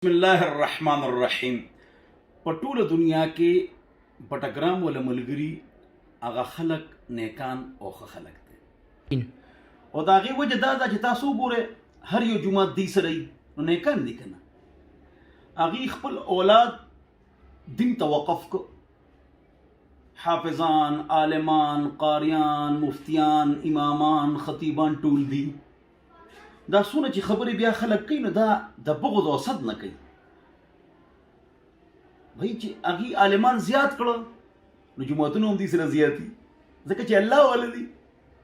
بسم الله الرحمن الرحیم. په ټوله دنیا کې بټګرام ولا ملګری هغه خلق نیکان او ښه خلق دي او د هغې وجه دا ده چې تاسو وګورئ هر یو جومات دی سره یي نو نیکان دي که نه. هغې خپل اولاد دین ته وقف کو، حافظان، عالمان، قاریان، مفتیان، امامان، خطیبان ټول دي. دا څونه چې خبرې بیا خلک کوي نو دا د بغض او حسد نه کوي. وایي چې هغې عالمان زیات کړه نو جوماتونه هم دې سره زیات دي، ځکه چې الله والا دي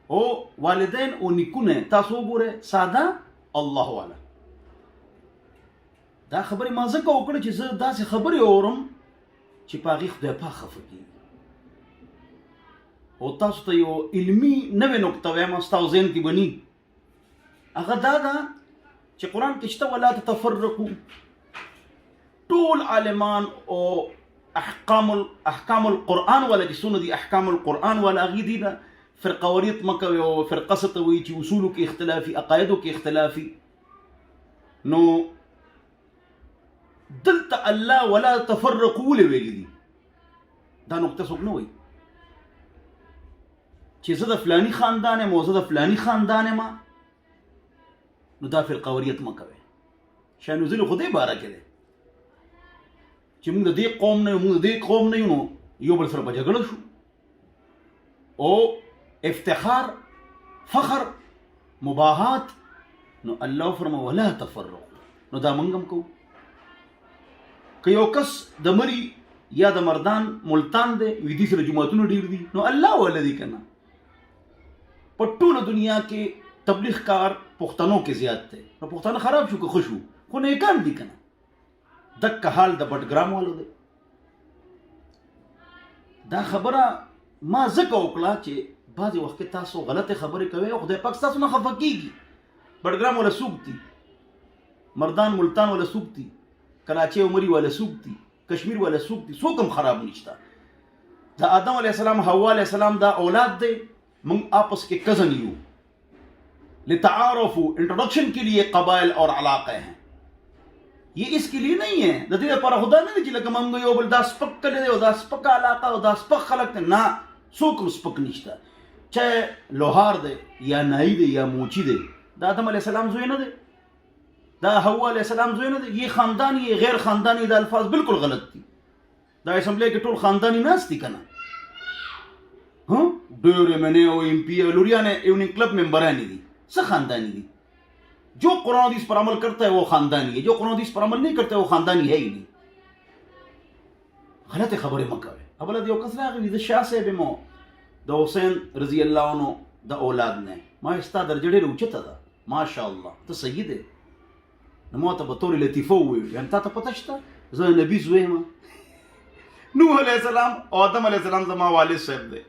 او والدین او نیکونه تاسو وګورئ ساده الله والا. دا خبرې ما ځکه وکړه چې زه داسې خبرې اورم چې په هغې خدای پاک خفه کېږي. او تاسو ته یو علمي نوې نکته وایم ستاسو ذهن کې بني، هغه دا ده چې قرآن کې شته ولا تتفرقوا. ټول عالمان او احکام القرآن والا چې څونه دي احکام القرآن والا هغې دي نه فرقه وریت مه کوئ او فرقه څه ته وایي چې اصولو کې اختلافي، عقایدو کې اختلافي. نو دلته الله ولا تفرقوا ولې ویلي دي؟ دا نقطه څوک نه وایي چې زه د فلاني خاندان یم او زه د فلاني خاندان یم نو دا فرقه وریت مه کوئ. شاه نزول خو دې باره کې دی چې موږ د دې قوم نه یو، موږ د دې قوم نه یو، نو یو بل سره به جګړه شو او افتخار، فخر، مباحات. نو الله فرمایي ولا تفرقوا. نو دا موږ هم کوو. که یو کس د مري یا د مردان ملتان دی وي دې سره جوماتونه ډېر دي نو الله والا دي که نه. په ټوله دنیا کې تبلیغ کار پښتنو کې زیات دی. نو پښتانه خراب شو که ښه شو خو نیکان دي که نه. دک حال د بټګرام والو دی. دا خبره ما ځکه وکړه چې بعضې وخت کې تاسو غلطې خبرې کوئ او خدای پاک ستاسو نه خفه کېږي. بټګرام والا څوک دي؟ مردان ملتان والا څوک دي؟ کراچۍ او مري والا څوک دي؟ کشمیر والا څوک دي؟ څوک هم خراب نشته. د آدم علیہ السلام، حوا علیہ السلام دا اولاد دی. موږ آپس کې کزن یو. لتعارفوا، انٹروڈکشن کے لیے قبائل اور علاقے ہیں. یہ اس کے لیے نہیں ہے د دې لپاره خدا نه دی چې لکه موږ یو بل دا سپک کړی دی او دا سپکه علاقه او دا سپک خلک دی. نه، څوک هم سپک نشته. چاہے لوهار دی یا نائی دی یا موچی دی، دا آدم علیہ السلام زوی نه دی، دا حوا علیہ السلام زوی نه دی. یہ خاندانی، یہ غیر خاندانی، دا الفاظ بالکل غلط دي. دا اسمبلی کې ټول خاندانی ناست دي که نه. ډېر ایم این اے او ایم پی او لوریان ایوننگ کلب ممبران دي. څه خاندانی دي؟ جو قرآن حدیث پر عمل کرتا ہے وہ خاندانی ہے، جو قرآن حدیث پر عمل نہیں کرتا ہے وہ خاندانی ہے ہی نہیں. غلط خبریں مه کوئ. اوله د یو کس راغلی د شاه صاحب یم د حسین رضی الله عنه د اولاد نه. ما ستا درجه ډېره اوچته ده، ماشاءالله ته صحیح دی. نو ما ته به طور لطیفه وویل یعنې تا ته پته شته زه نبي زوی یم. نوح علیه السلام او آدم علیه السلام زما والد صاحب دی،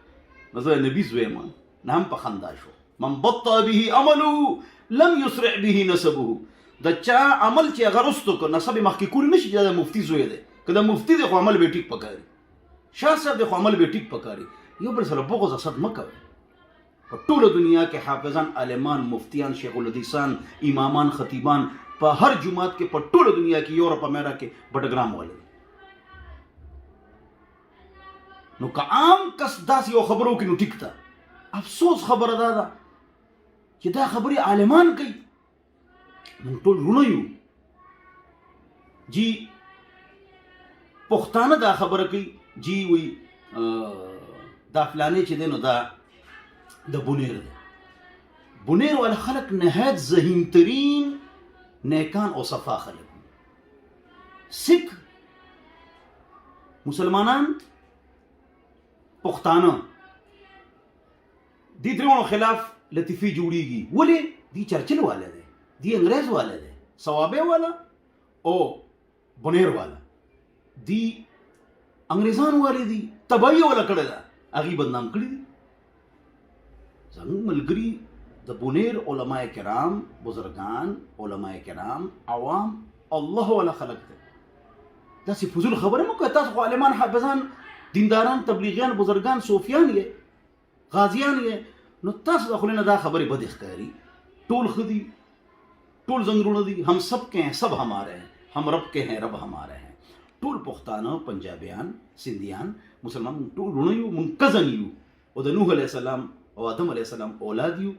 نو زه نبي زوی یم. نه هم په خندا شو. من بطأ به عمله لم يسرع به نسبه. د چا عمل چې هغه رستو که نسب یې مخکې کولی نشي چې دا د مفتي زوی دی. که د مفتي دی خو عمل به یې ټیک پکاري، شاه صاحب دی خو عمل به یې ټیک پکاري. یو بل سره بغض حسد مه کوئ. په ټوله دنیا کې حافظان، عالمان، مفتیان، شیخ الحدیثان، امامان، خطیبان په هر جومات کې په ټوله دنیا کې یورپ امریکا کې بټګرام والے. نو که عام کس داسې یو خبره وکړي نو ټیک ده. افسوس خبره دا ده چې دا خبرې عالمان کوي. موږ ټول رونه یو. جی پښتانه دا خبره کوي، جی وی دا فلانې چې دی نو دا د بونیر دی. بونیر والا خلک نهایت ذهین نیکان او صفا خلک. سکھ، مسلمانان، پښتانه دې درېواړو خلاف لطیفي جوړیږي. ولې؟ دی چرچل والا دی، دی انګریز والا دی، صوابه والا او بنیر والا دی انګریزان والا دي. تباہی والا کړی ده، هغې بدنام کړي دي. زموږ ملګري د بنیر علماء کرام، بزرگان، علماء کرام، عوام الله والا خلق دی. داسې فضول خبره مه کوئ. تاسو خو عالمان، حافظان، دینداران، تبلیغیان، بزرگان، صوفیان یې، غازیان یې، نو تاسو د خولې نه دا خبرې بدې ښکاري. ټول ښه دي، ټول زنګرونه دي، هم سب کے ہیں، سب ہمارے ہیں. हम रब के हैं, रब हमारे हैं। टूल पुख्तानो पंजाबियान सिंधियान मुसलमान टूल रुणयू मुनकजन यू और नूह अलैहिस्सलाम और आदम अलैहिस्सलाम औलाद यू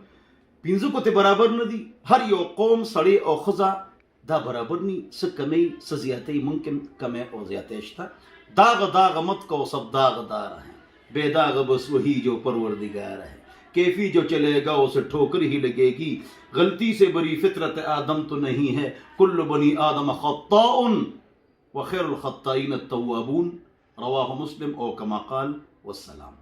पिंजू को ते बराबर न दी हर यो कौम सड़े और खजा दा बराबर नी स कमे स ज़ियादती मुमकिन कमे और ज़ियादतशता दाग दाग मत को सब दागदार हैं बेदाग बस वही जो परवरदिगार है कैफी जो चलेगा उसे ठोकर ही लगेगी गलती से बरी फितरत आदम तो नहीं है कुल्लु बनी आदम खत्ताउन व खैरुल खत्ताइन अत-तव्वाबून रवाहु मुस्लिम और कमा क़ाल वस्सलाम।